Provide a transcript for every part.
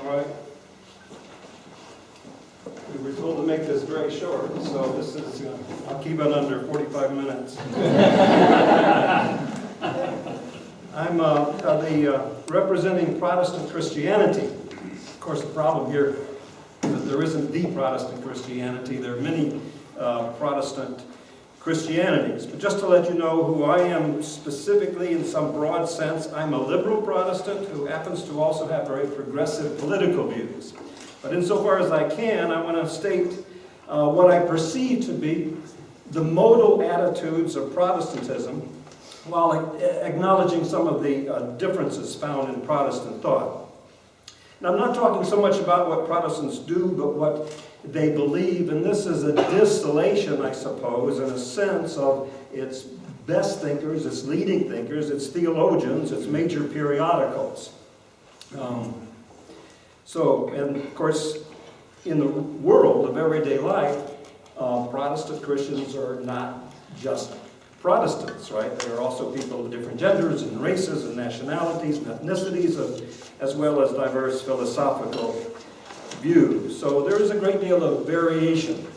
All right. We were told to make this very short, so this is, I'll keep it under 45 minutes. I'm representing Protestant Christianity. Of course, the problem here is that there isn't the Protestant Christianity. There are many Protestant Christianities. But just to let you know who I am specifically in some broad sense, I'm a liberal Protestant who happens to also have very progressive political views. But insofar as I can, I want to state what I perceive to be the modal attitudes of Protestantism, while acknowledging some of the differences found in Protestant thought. Now, I'm not talking so much about what Protestants do, but what they believe, and this is a distillation, I suppose, in a sense of its best thinkers, its leading thinkers, its theologians, its major periodicals. And of course, in the world of everyday life, Protestant Christians are not just Protestants, right? There are also people of different genders and races and nationalities and ethnicities, as well as diverse philosophical views. So there is a great deal of variation.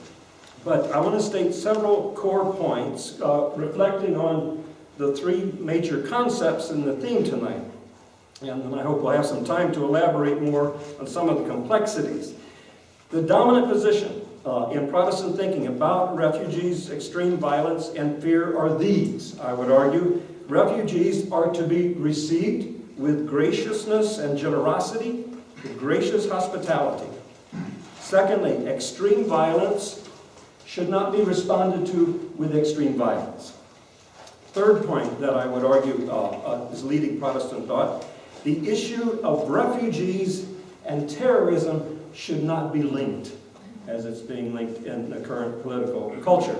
But I want to state several core points reflecting on the three major concepts in the theme tonight. And I hope we'll have some time to elaborate more on some of the complexities. The dominant position in Protestant thinking about refugees, extreme violence, and fear are these, I would argue. Refugees are to be received with graciousness and generosity, with gracious hospitality. Secondly, extreme violence should not be responded to with extreme violence. Third point that I would argue is leading Protestant thought, the issue of refugees and terrorism should not be linked, as it's being linked in the current political culture.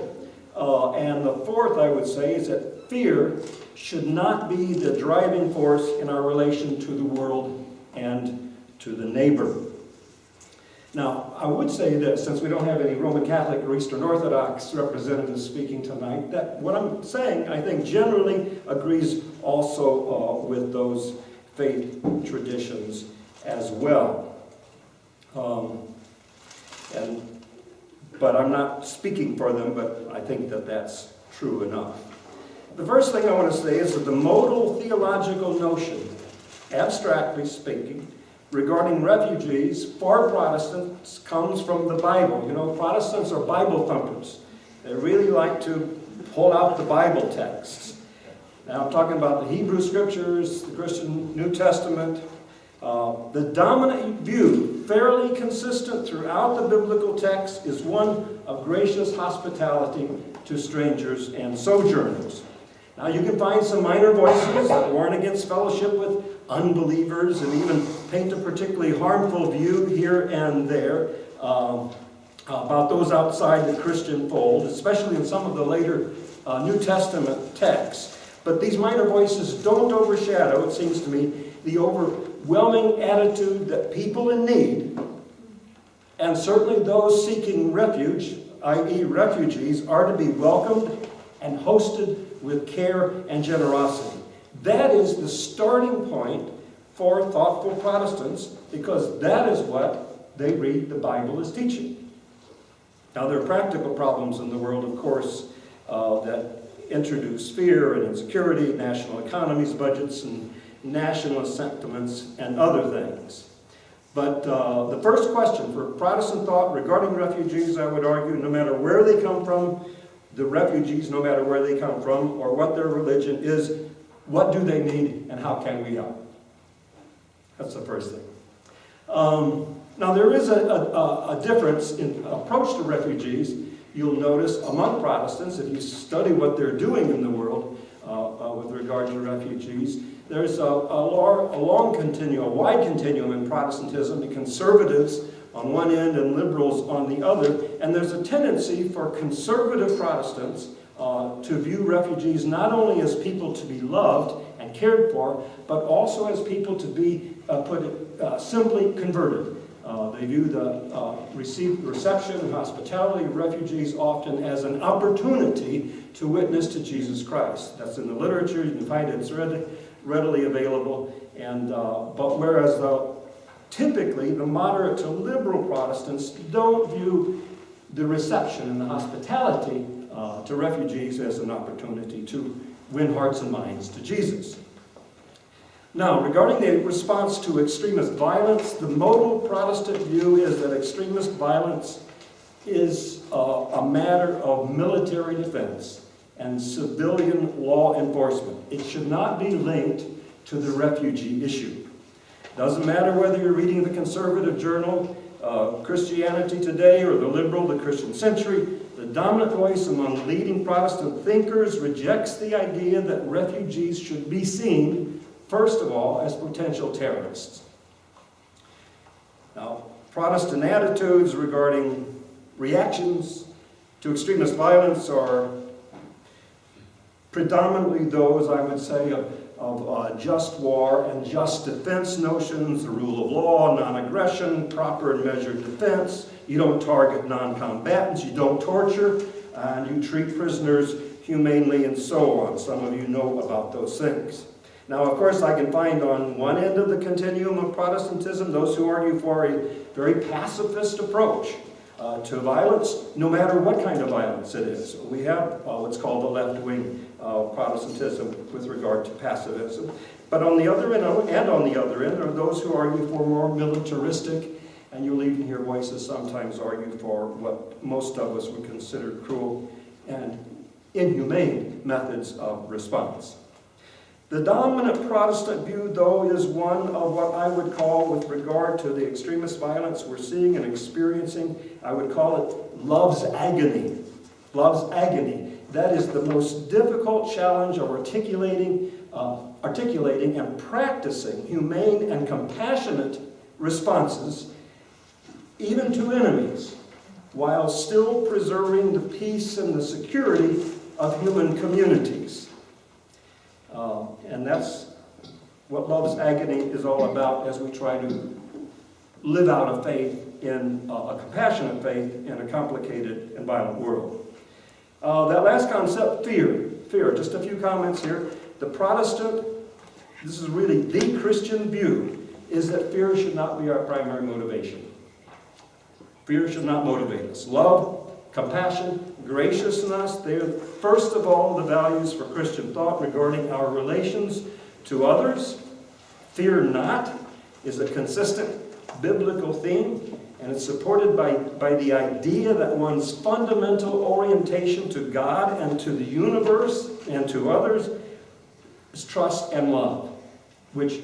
And the fourth, I would say, is that fear should not be the driving force in our relation to the world and to the neighbor. Now, I would say this, since we don't have any Roman Catholic or Eastern Orthodox representatives speaking tonight, that what I'm saying, I think, generally agrees also with those faith traditions as well. But I'm not speaking for them, but I think that that's true enough. The first thing I want to say is that the modal theological notion, abstractly speaking, regarding refugees for Protestants comes from the Bible. You know, Protestants are Bible thumpers. They really like to pull out the Bible texts. Now I'm talking about the Hebrew Scriptures, the Christian New Testament. The dominant view, fairly consistent throughout the biblical text, is one of gracious hospitality to strangers and sojourners. Now you can find some minor voices that warn against fellowship with unbelievers and even paint a particularly harmful view here and there about those outside the Christian fold, especially in some of the later New Testament texts. But these minor voices don't overshadow, it seems to me, the overwhelming attitude that people in need, and certainly those seeking refuge, i.e. refugees, are to be welcomed and hosted with care and generosity. That is the starting point for thoughtful Protestants, because that is what they read the Bible as teaching. Now, there are practical problems in the world, of course, that introduce fear and insecurity, national economies, budgets, and nationalist sentiments, and other things. But the first question for Protestant thought regarding refugees, I would argue, no matter where they come from, the refugees, no matter where they come from, or what their religion is, what do they need and how can we help? That's the first thing. Now there is a difference in approach to refugees, you'll notice, among Protestants, if you study what they're doing in the world with regard to refugees. There's a long continuum, a wide continuum in Protestantism, the conservatives on one end and liberals on the other, and there's a tendency for conservative Protestants to view refugees not only as people to be loved and cared for, but also as people to be, simply converted. They view the reception and hospitality of refugees often as an opportunity to witness to Jesus Christ. That's in the literature, you can find it, it's readily available. And but whereas the typically the moderate to liberal Protestants don't view the reception and the hospitality to refugees as an opportunity to win hearts and minds to Jesus. Now, regarding the response to extremist violence, the modal Protestant view is that extremist violence is a matter of military defense and civilian law enforcement. It should not be linked to the refugee issue. Doesn't matter whether you're reading the conservative journal, Christianity Today, or the liberal, the Christian Century, the dominant voice among leading Protestant thinkers rejects the idea that refugees should be seen, first of all, as potential terrorists. Now, Protestant attitudes regarding reactions to extremist violence are predominantly those, I would say, of just war and just defense notions, the rule of law, non-aggression, proper and measured defense. You don't target non-combatants, you don't torture, and you treat prisoners humanely, and so on. Some of you know about those things. Now, of course, I can find on one end of the continuum of Protestantism those who argue for a very pacifist approach to violence, no matter what kind of violence it is. We have what's called the left-wing Protestantism with regard to pacifism. But on the other end, are those who argue for more militaristic, and you'll even hear voices sometimes argue for what most of us would consider cruel and inhumane methods of response. The dominant Protestant view, though, is one of what I would call, with regard to the extremist violence we're seeing and experiencing, I would call it love's agony. Love's agony. That is the most difficult challenge of articulating and practicing humane and compassionate responses, even to enemies, while still preserving the peace and the security of human communities. And that's what love's agony is all about as we try to live out a faith in a compassionate faith in a complicated and violent world. That last concept, fear. Fear. Just a few comments here. The Protestant, this is really the Christian view, is that fear should not be our primary motivation. Fear should not motivate us. Love, compassion, graciousness, they are first of all the values for Christian thought regarding our relations to others. Fear not is a consistent biblical theme, and it's supported by the idea that one's fundamental orientation to God and to the universe and to others is trust and love, which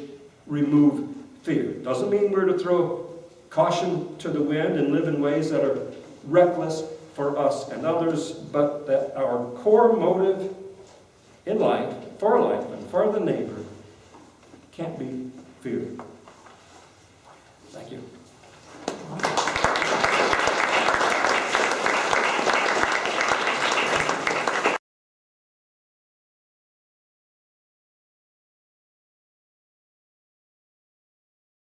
remove fear. Doesn't mean we're to throw caution to the wind and live in ways that are reckless for us and others, but that our core motive in life, and for the neighbor, can't be fear. Thank you.